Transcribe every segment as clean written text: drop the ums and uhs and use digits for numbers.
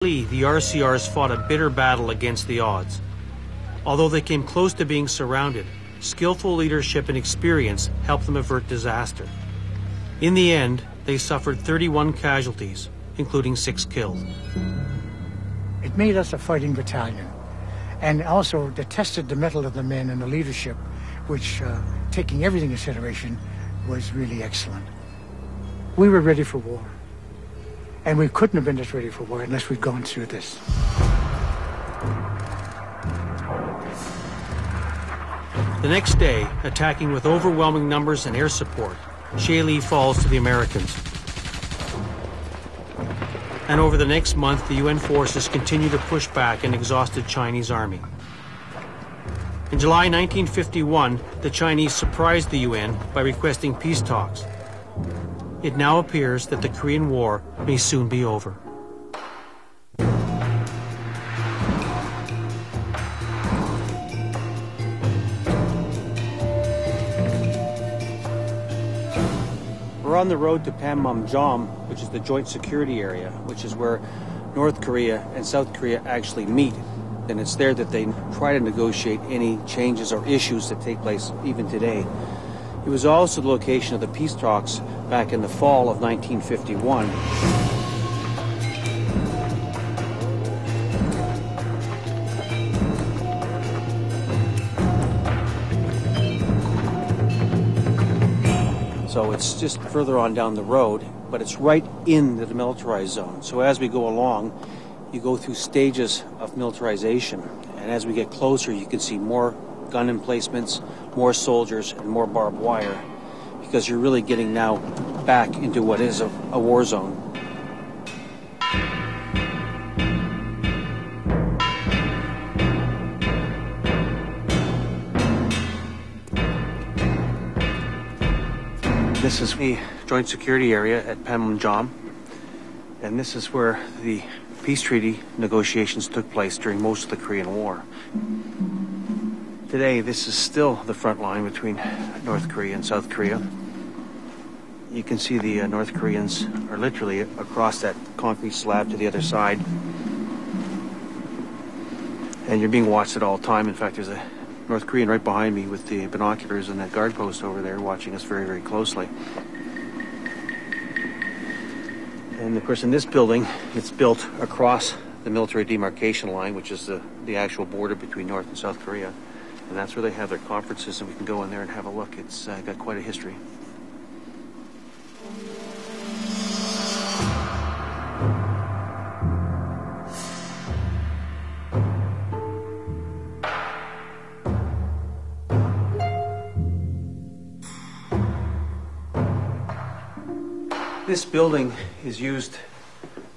The RCRs fought a bitter battle against the odds. Although they came close to being surrounded, skillful leadership and experience helped them avert disaster. In the end, they suffered 31 casualties, including 6 killed. It made us a fighting battalion, and also it tested the mettle of the men and the leadership, which, taking everything into consideration, was really excellent. We were ready for war, and we couldn't have been as ready for war unless we'd gone through this. The next day, attacking with overwhelming numbers and air support, Shaili falls to the Americans. And over the next month, the UN forces continue to push back an exhausted Chinese army. In July 1951, the Chinese surprised the UN by requesting peace talks. It now appears that the Korean War may soon be over. We're on the road to Panmunjom, which is the joint security area, which is where North Korea and South Korea actually meet. And it's there that they try to negotiate any changes or issues that take place even today. It was also the location of the peace talks back in the fall of 1951. So it's just further on down the road, but it's right in the demilitarized zone. So as we go along, you go through stages of militarization. And as we get closer, you can see more gun emplacements, more soldiers, and more barbed wire, because you're really getting now back into what is a war zone. This is the joint security area at Panmunjom, and this is where the peace treaty negotiations took place during most of the Korean War. Today, this is still the front line between North Korea and South Korea. You can see the North Koreans are literally across that concrete slab to the other side. And you're being watched at all time. In fact, there's a North Korean right behind me with the binoculars and that guard post over there watching us very, very closely. And of course, in this building, it's built across the military demarcation line, which is the actual border between North and South Korea. And that's where they have their conferences, and we can go in there and have a look. It's got quite a history. This building is used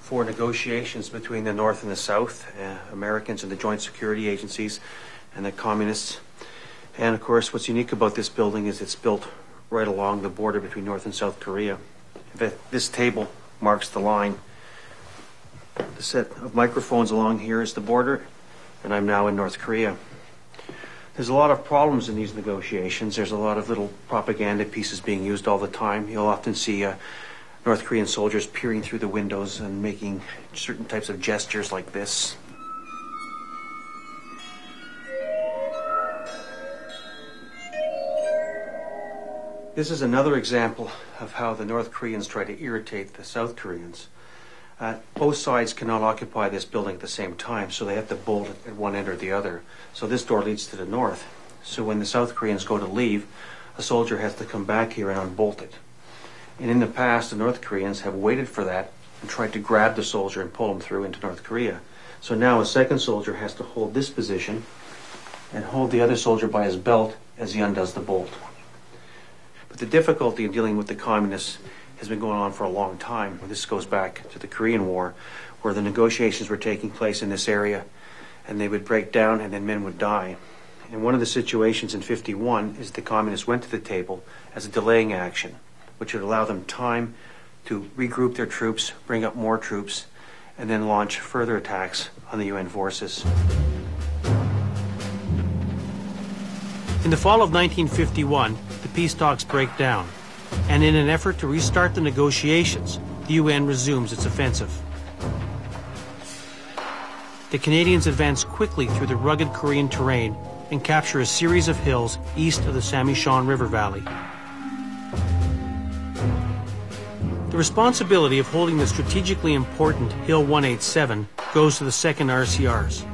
for negotiations between the North and the South, Americans and the joint security agencies, and the communists. And of course, what's unique about this building is it's built right along the border between North and South Korea. This table marks the line. The set of microphones along here is the border, and I'm now in North Korea. There's a lot of problems in these negotiations. There's a lot of little propaganda pieces being used all the time. You'll often see North Korean soldiers peering through the windows and making certain types of gestures like this. This is another example of how the North Koreans try to irritate the South Koreans. Both sides cannot occupy this building at the same time, so they have to bolt at one end or the other. So this door leads to the north. So when the South Koreans go to leave, a soldier has to come back here and unbolt it. And in the past, the North Koreans have waited for that and tried to grab the soldier and pull him through into North Korea. So now a second soldier has to hold this position and hold the other soldier by his belt as he undoes the bolt. But the difficulty in dealing with the communists has been going on for a long time. This goes back to the Korean War, where the negotiations were taking place in this area, and they would break down and then men would die. And one of the situations in '51 is the communists went to the table as a delaying action, which would allow them time to regroup their troops, bring up more troops, and then launch further attacks on the UN forces. In the fall of 1951, the peace talks break down, and in an effort to restart the negotiations, the UN resumes its offensive. the Canadians advance quickly through the rugged Korean terrain and capture a series of hills east of the Samichon River Valley. The responsibility of holding the strategically important Hill 187 goes to the 2nd RCRs.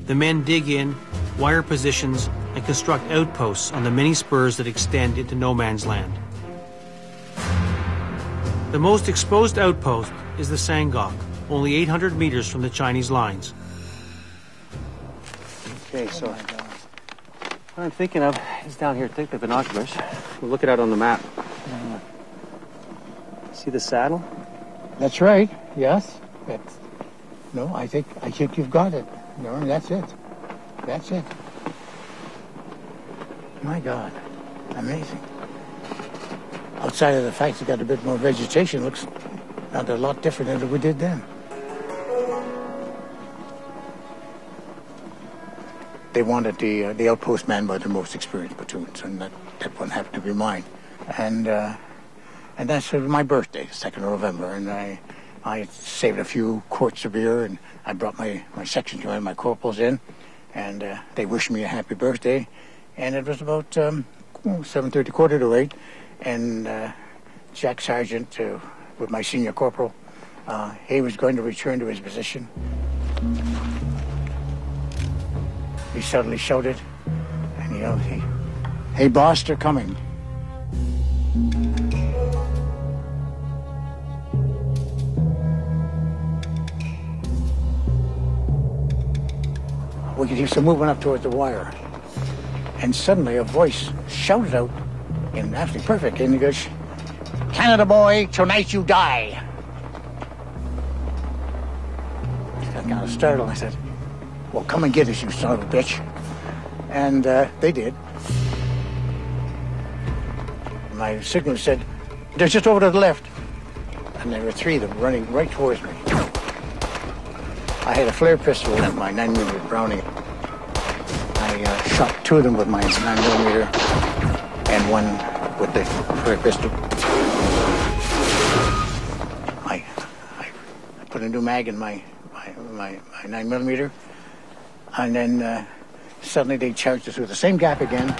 The men dig in, wire positions, and construct outposts on the many spurs that extend into no man's land. The most exposed outpost is the Sangok, only 800 meters from the Chinese lines. Okay, so what I'm thinking of is down here. Take the binoculars. We'll look it out on the map. See the saddle? That's right. Yes. No, I think you've got it. No, that's it. That's it. My God, amazing. Outside of the fact you got a bit more vegetation, looks not a lot different than we did then. They wanted the outpost manned by the most experienced platoons, and that one happened to be mine. And that's my birthday, 2nd of November, and I saved a few quarts of beer, and I brought my section commander, my corporals in, and they wished me a happy birthday. And it was about 7:30, quarter to 8, and Jack Sargent, with my senior corporal, he was going to return to his position. He suddenly shouted, and he yelled, "Hey, boss, they're coming." We could hear some movement up towards the wire. And suddenly a voice shouted out in absolutely perfect English, "Canada boy, tonight you die." I got kind of startled. I said, "Well, come and get us, you son of a bitch." And they did. My signal said, "They're just over to the left." And there were 3 of them running right towards me. I had a flare pistol and my 9mm Browning. I shot 2 of them with my 9mm and 1 with the flare pistol. I put a new mag in my 9mm, and then suddenly they charged us through the same gap again.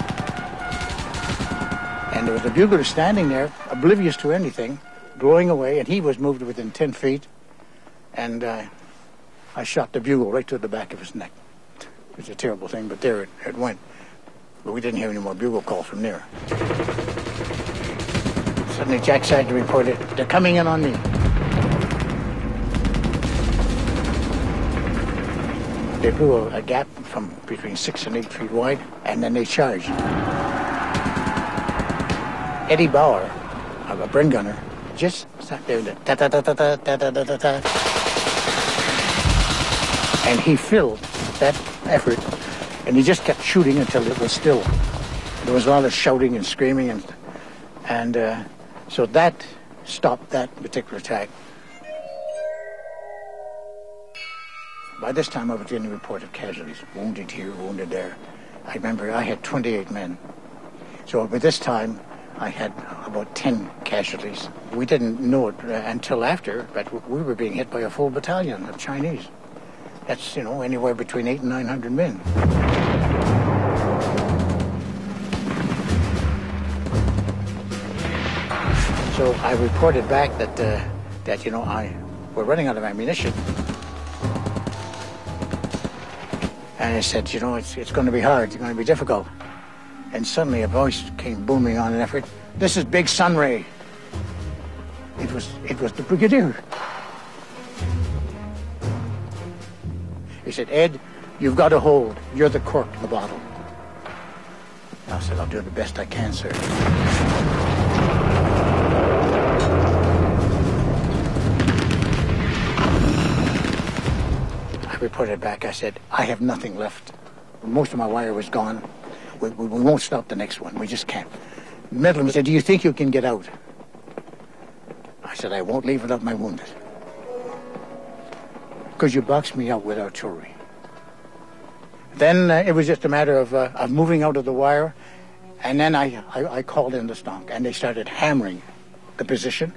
And there was a bugler standing there, oblivious to anything, blowing away, and he was moved within 10 feet. And I shot the bugle right to the back of his neck. It was a terrible thing, but there it went. But we didn't hear any more bugle calls from there. Suddenly Jack Sargent reported, "They're coming in on me." They blew a gap from between 6 and 8 feet wide, and then they charged. Eddie Bauer, a Bren gunner, just sat there and ta-ta-ta-ta-ta-ta-ta-ta-ta. And he filled that effort, and he just kept shooting until it was still. There was a lot of shouting and screaming, and so that stopped that particular attack. By this time, I was getting a report of casualties, wounded here, wounded there. I remember I had 28 men. So by this time, I had about 10 casualties. We didn't know it until after, but we were being hit by a full battalion of Chinese. That's, anywhere between 800 and 900 men. So I reported back that we're running out of ammunition. And I said, it's going to be hard, it's going to be difficult. And suddenly a voice came booming on an effort. "This is Big Sunray." It was the brigadier. He said, "Ed, you've got to hold. You're the cork in the bottle." I said, "I'll do the best I can, sir." I reported back. I said, "I have nothing left. Most of my wire was gone. We won't stop the next one. We just can't." Middleman said, "Do you think you can get out?" I said, "I won't leave without my wounded. Because you boxed me out with artillery." Then it was just a matter of moving out of the wire, and then I called in the stonk, and they started hammering the position.